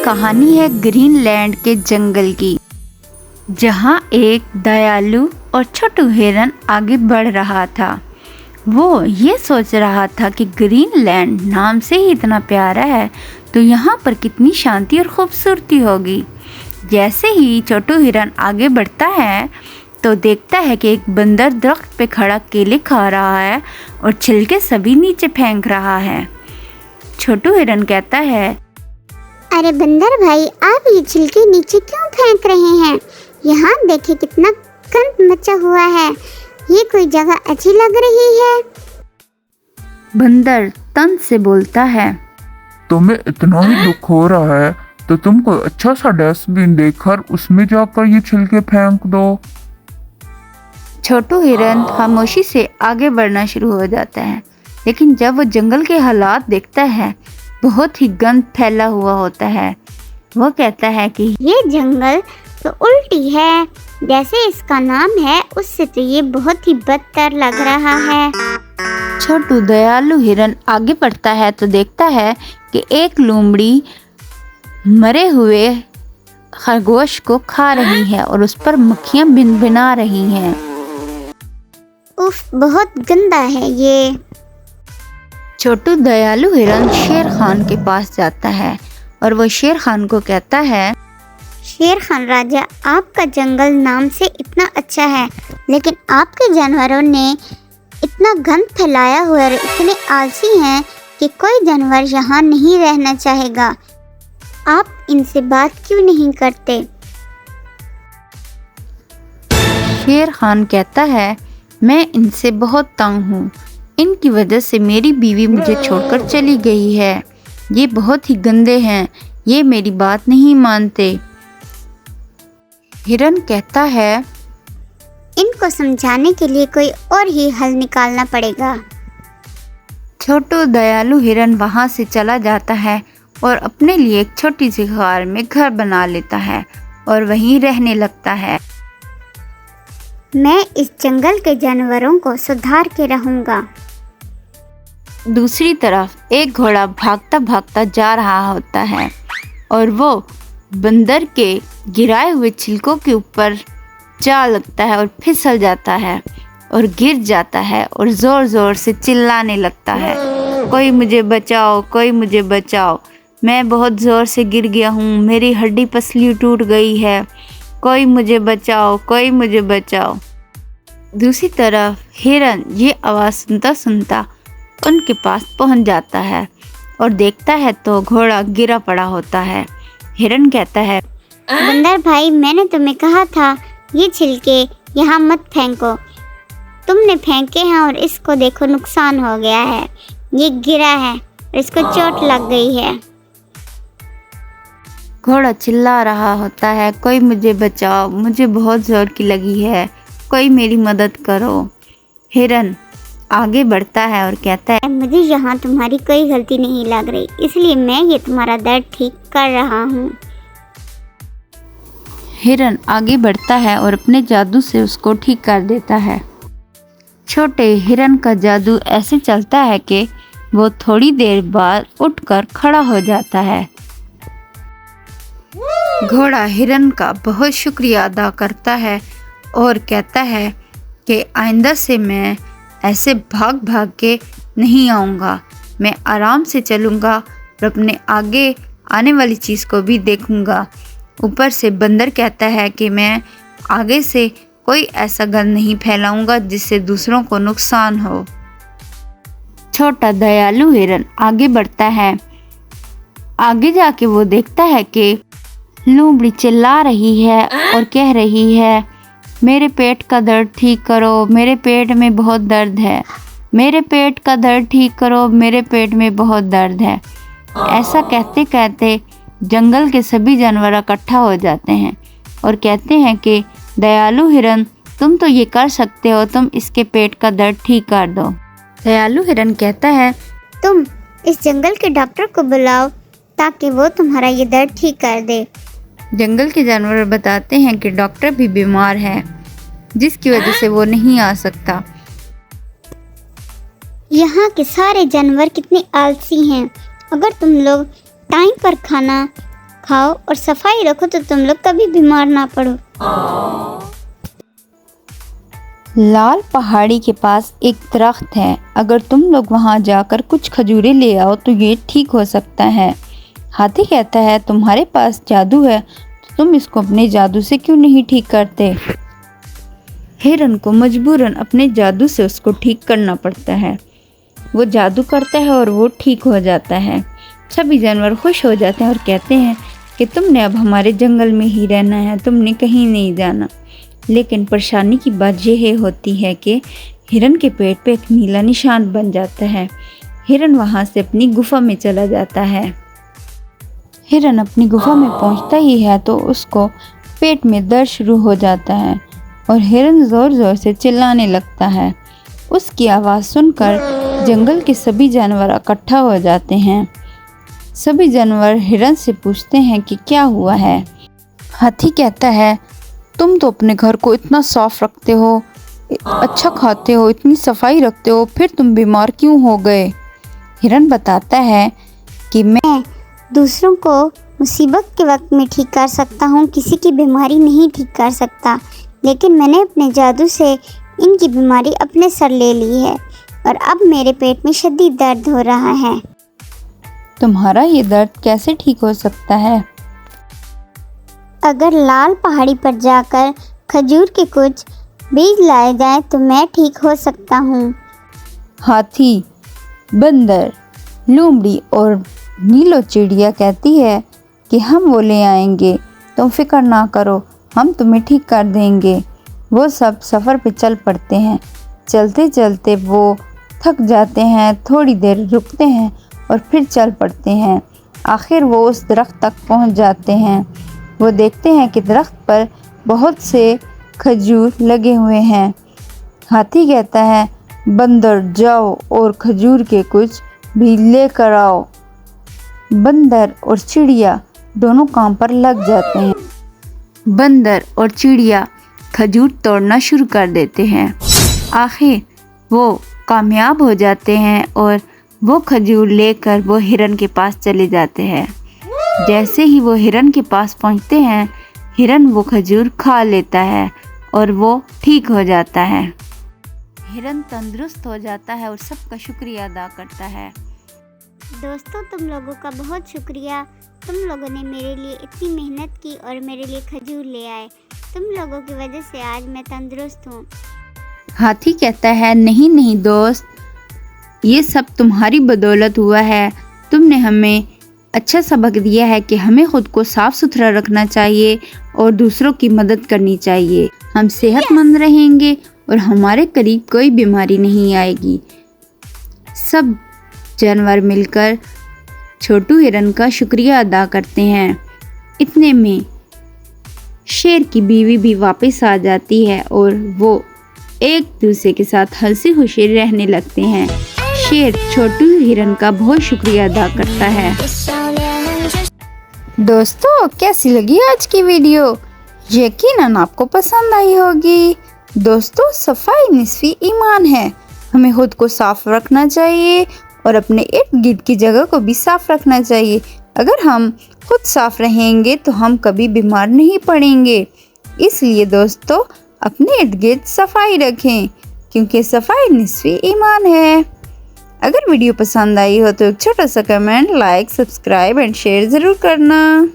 कहानी है ग्रीनलैंड के जंगल की, जहाँ एक दयालु और छोटू हिरन आगे बढ़ रहा था। वो ये सोच रहा था कि ग्रीनलैंड नाम से ही इतना प्यारा है, तो यहाँ पर कितनी शांति और खूबसूरती होगी। जैसे ही छोटू हिरन आगे बढ़ता है तो देखता है कि एक बंदर दरख्त पे खड़ा केले खा रहा है और छिलके सभी नीचे फेंक रहा है। छोटू हिरन कहता है, अरे बंदर भाई, आप ये छिलके नीचे क्यों फेंक रहे हैं? यहाँ देखिए कितना गंद मचा हुआ है, ये कोई जगह अच्छी लग रही है? बंदर तन से बोलता है, तुम्हें इतना ही दुख हो रहा है तो तुम कोई अच्छा सा डस्टबिन देखकर उसमें जाकर ये छिलके फेंक दो। छोटू हिरन खामोशी से आगे बढ़ना शुरू हो जाता है, लेकिन जब वो जंगल के हालात देखता है बहुत ही गंद फैला हुआ होता है। वो कहता है कि ये जंगल तो उल्टी है, जैसे इसका नाम है उससे तो ये बहुत ही बदतर लग रहा है। छोटू दयालु हिरन आगे बढ़ता है तो देखता है कि एक लोमड़ी मरे हुए खरगोश को खा रही है और उस पर मक्खियां भिनभिना रही हैं। उफ, बहुत गंदा है ये। छोटू दयालु हिरन शेर खान के पास जाता है और वो शेर खान को कहता है, शेर खान राजा, आपका जंगल नाम से इतना अच्छा है, लेकिन आपके जानवरों ने इतना गंद फैलाया हुआ और इतने आलसी हैं कि कोई जानवर यहाँ नहीं रहना चाहेगा। आप इनसे बात क्यों नहीं करते? शेर खान कहता है, मैं इनसे बहुत तंग हूँ। इनकी वजह से मेरी बीवी मुझे छोड़कर चली गई है। ये बहुत ही गंदे हैं, ये मेरी बात नहीं मानते। हिरन कहता है, इनको समझाने के लिए कोई और ही हल निकालना पड़ेगा। छोटू दयालु हिरन वहाँ से चला जाता है और अपने लिए एक छोटी सी गार में घर बना लेता है और वहीं रहने लगता है। मैं इस जंगल के जानवरों को सुधार के रहूंगा। दूसरी तरफ एक घोड़ा भागता भागता जा रहा होता है और वो बंदर के गिराए हुए छिलकों के ऊपर जा लगता है और फिसल जाता है और गिर जाता है और ज़ोर ज़ोर से चिल्लाने लगता है, कोई मुझे बचाओ, कोई मुझे बचाओ, मैं बहुत ज़ोर से गिर गया हूँ, मेरी हड्डी पसली टूट गई है, कोई मुझे बचाओ, कोई मुझे बचाओ। दूसरी तरफ हिरन ये आवाज़ सुनता सुनता उनके पास पहुंच जाता है और देखता है तो घोड़ा गिरा पड़ा होता है। हिरन कहता है, बंदर भाई, मैंने तुम्हें कहा था ये छिलके यहाँ मत फेंको, तुमने फेंके हैं और इसको देखो नुकसान हो गया है, ये गिरा है और इसको चोट लग गई है। घोड़ा चिल्ला रहा होता है, कोई मुझे बचाओ, मुझे बहुत जोर की लगी है, कोई मेरी मदद करो। हिरन आगे बढ़ता है और कहता है, मुझे यहाँ तुम्हारी कोई गलती नहीं लग रही, इसलिए मैं ये तुम्हारा दर्द ठीक कर रहा हूँ। हिरन आगे बढ़ता है और अपने जादू से उसको ठीक कर देता है। छोटे हिरन का जादू ऐसे चलता है कि वो थोड़ी देर बाद उठकर खड़ा हो जाता है। घोड़ा हिरन का बहुत शुक्रिया अदा करता है और कहता है कि आइंदा से मैं ऐसे भाग भाग के नहीं आऊँगा, मैं आराम से चलूँगा और अपने आगे आने वाली चीज़ को भी देखूँगा। ऊपर से बंदर कहता है कि मैं आगे से कोई ऐसा गंद नहीं फैलाऊँगा जिससे दूसरों को नुकसान हो। छोटा दयालु हिरन आगे बढ़ता है। आगे जाके वो देखता है कि लोमड़ी चिल्ला रही है और कह रही है, मेरे पेट का दर्द ठीक करो, मेरे पेट में बहुत दर्द है, मेरे पेट का दर्द ठीक करो, मेरे पेट में बहुत दर्द है। ऐसा कहते कहते जंगल के सभी जानवर इकट्ठा हो जाते हैं और कहते हैं कि दयालु हिरन, तुम तो ये कर सकते हो, तुम इसके पेट का दर्द ठीक कर दो। दयालु हिरन कहता है, तुम इस जंगल के डॉक्टर को बुलाओ ताकि वो तुम्हारा ये दर्द ठीक कर दे। जंगल के जानवर बताते हैं कि डॉक्टर भी बीमार है, जिसकी वजह से वो नहीं आ सकता। यहाँ के सारे जानवर कितने आलसी हैं। अगर तुम लोग टाइम पर खाना खाओ और सफाई रखो तो तुम लोग कभी बीमार ना पड़ो। लाल पहाड़ी के पास एक दरख्त है, अगर तुम लोग वहां जाकर कुछ खजूरें ले आओ तो ये ठीक हो सकता है। हाथी कहता है तुम्हारे पास जादू है तो तुम इसको अपने जादू से क्यों नहीं ठीक करते। हिरन को मजबूरन अपने जादू से उसको ठीक करना पड़ता है। वो जादू करता है और वो ठीक हो जाता है। सभी जानवर खुश हो जाते हैं और कहते हैं कि तुमने अब हमारे जंगल में ही रहना है, तुमने कहीं नहीं जाना। लेकिन परेशानी की बात यह होती है कि हिरन के पेट पे एक नीला निशान बन जाता है। हिरन वहाँ से अपनी गुफा में चला जाता है। हिरन अपनी गुफा में पहुँचता ही है तो उसको पेट में दर्द शुरू हो जाता है और हिरन ज़ोर ज़ोर से चिल्लाने लगता है। उसकी आवाज़ सुनकर जंगल के सभी जानवर इकट्ठा हो जाते हैं। सभी जानवर हिरन से पूछते हैं कि क्या हुआ है। हाथी कहता है तुम तो अपने घर को इतना साफ रखते हो, अच्छा खाते हो, इतनी सफाई रखते हो, फिर तुम बीमार क्यों हो गए। हिरन बताता है कि मैं दूसरों को मुसीबत के वक्त में ठीक कर सकता हूँ, किसी की बीमारी नहीं ठीक कर सकता, लेकिन मैंने अपने जादू से इनकी बीमारी अपने सर ले ली है और अब मेरे पेट में शदीद दर्द हो रहा है। तुम्हारा ये दर्द कैसे ठीक हो सकता है। अगर लाल पहाड़ी पर जाकर खजूर के कुछ बीज लाए जाएं तो मैं ठीक हो सकता हूँ। हाथी, बंदर, लोमड़ी और नीलो चिड़िया कहती है कि हम वो ले आएंगे, तुम फिक्र ना करो, हम तुम्हें ठीक कर देंगे। वो सब सफ़र पे चल पड़ते हैं। चलते चलते वो थक जाते हैं, थोड़ी देर रुकते हैं और फिर चल पड़ते हैं। आखिर वो उस दरख्त तक पहुंच जाते हैं। वो देखते हैं कि दरख्त पर बहुत से खजूर लगे हुए हैं। हाथी कहता है बंदर जाओ और खजूर के कुछ भी लेकर आओ। बंदर और चिड़िया दोनों काम पर लग जाते हैं। बंदर और चिड़िया खजूर तोड़ना शुरू कर देते हैं। आखिर वो कामयाब हो जाते हैं और वो खजूर लेकर वो हिरन के पास चले जाते हैं। जैसे ही वो हिरन के पास पहुंचते हैं, हिरन वो खजूर खा लेता है और वो ठीक हो जाता है। हिरन तंदुरुस्त हो जाता है और सबका शुक्रिया अदा करता है। दोस्तों तुम लोगों का बहुत शुक्रिया, तुम लोगों ने मेरे लिए इतनी मेहनत की और मेरे लिए खजूर ले आए। तुम लोगों की वजह से आज मैं तंदुरुस्त हूँ। हाथी कहता है नहीं नहीं दोस्त, ये सब तुम्हारी बदौलत हुआ है। तुमने हमें अच्छा सबक दिया है कि हमें खुद को साफ सुथरा रखना चाहिए और दूसरों की मदद करनी चाहिए। हम सेहतमंद रहेंगे और हमारे करीब कोई बीमारी नहीं आएगी। सब जानवर मिलकर छोटू हिरन का शुक्रिया अदा करते हैं। इतने में शेर की बीवी भी वापस आ जाती है और वो एक दूसरे के साथ हंसी खुशी रहने लगते हैं। शेर छोटू हिरन का बहुत शुक्रिया अदा करता है। दोस्तों कैसी लगी आज की वीडियो? यकीनन आपको पसंद आई होगी। दोस्तों सफाई निस्फी ईमान है। हमें खुद को साफ रखना चाहिए और अपने इर्द गिर्द की जगह को भी साफ रखना चाहिए। अगर हम खुद साफ रहेंगे तो हम कभी बीमार नहीं पड़ेंगे। इसलिए दोस्तों अपने इर्द गिर्द सफाई रखें, क्योंकि सफाई निस्फी ईमान है। अगर वीडियो पसंद आई हो तो एक छोटा सा comment, like, subscribe and share ज़रूर करना।